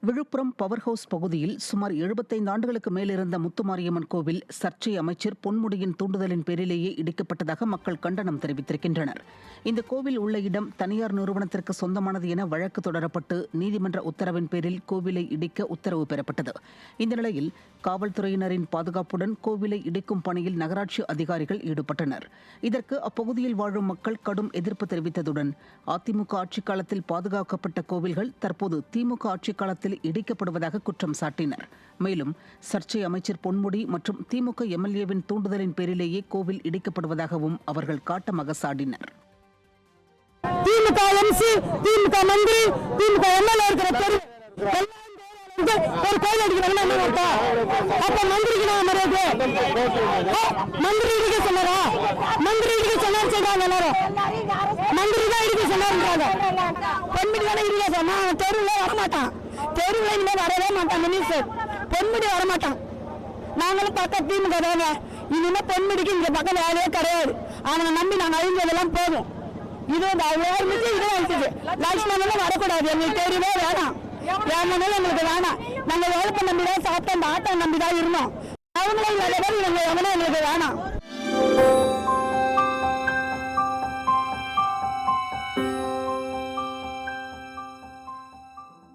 Villupuram power house பகுதியில் சுமார் 75 ஆண்டுகளுக்கு மேலிருந்த முத்துமாரியம்மன் கோவில் சர்ச்சை அமைச்சர் பொன்முடியின் தூண்டுதலின் பேரிலேயே இடிக்கப்பட்டதாக மக்கள் கண்டனம் தெரிவித்திருக்கின்றனர். இந்த கோவில் உள்ள இடம் தனியார் நிறுவனத்திற்கு சொந்தமானது என வழக்கு தொடரப்பட்டு நீதிமன்ற உத்தரவின் பேரில் கோவிலை இடிக்க உத்தரவு பெறப்பட்டது. இந்த நிலையில் காவல்துறையினரின் பாதுகாப்புடன் கோவிலை இடிக்கும் பணியில் நகராட்சி அதிகாரிகள் ஈடுபட்டனர். இதற்கு அப்பகுதியில் வாழும் மக்கள் கடும் எதிர்ப்பு தெரிவித்ததுடன் அதிமுக ஆட்சிக் காலத்தில் பாதுகாக்கப்பட்ட கோவில்கள் தற்போது திமுக ஆட்சிக் காலத்தில் இடிக்கப்படுவதாக குற்றம் சாட்டினர். மேலும் சர்ச்சை அமைச்சர் பொன்முடி மற்றும் திமுக எம்எல்ஏவின் தூண்டுதலின் பேரிலேயே கோவில் இடிக்கப்படுவதாகவும் அவர்கள் காட்டமாக சாடினர். திமுக எம்சி, திமுக மந்திரி, திமுக எம்எல்ஏ இருக்கிற ஒரு கோயில் அடிக்கிறாங்க. அப்ப மந்திரிக்கு நான் மரியாதை மந்திரி இடிக்க சொன்னாரா? மந்திரி இடிக்க சொன்னார் சொல்றாங்க எல்லாரும். மந்திரி தான் இடிக்க சொன்னாருன்றாங்க. பொன்முடி தானே இடிக்க சொன்னா தெருவில் வரமாட்டான். தெருவில் இனிமே வரவே மாட்டான். மினிஸ்டர் பொன்முடி வரமாட்டான். நாங்களும் பக்கம் திமுக தாங்க. இனிமே பொன்முடிக்கு இங்க பக்கம் வேலையே கிடையாது. அவனை நம்பி நாங்க அழிஞ்சதெல்லாம் போதும். இது லட்சுமணன் வரக்கூடாது. எங்களுக்கு தெரியவே வேணாம். எங்களுக்கு வேணாம். நாங்க வேலைப்ப நம்பிதான் சாப்பிட்டோம். ஆட்டை நம்பிதான் இருந்தோம். அவங்களும் எங்களுக்கு வேணாம்.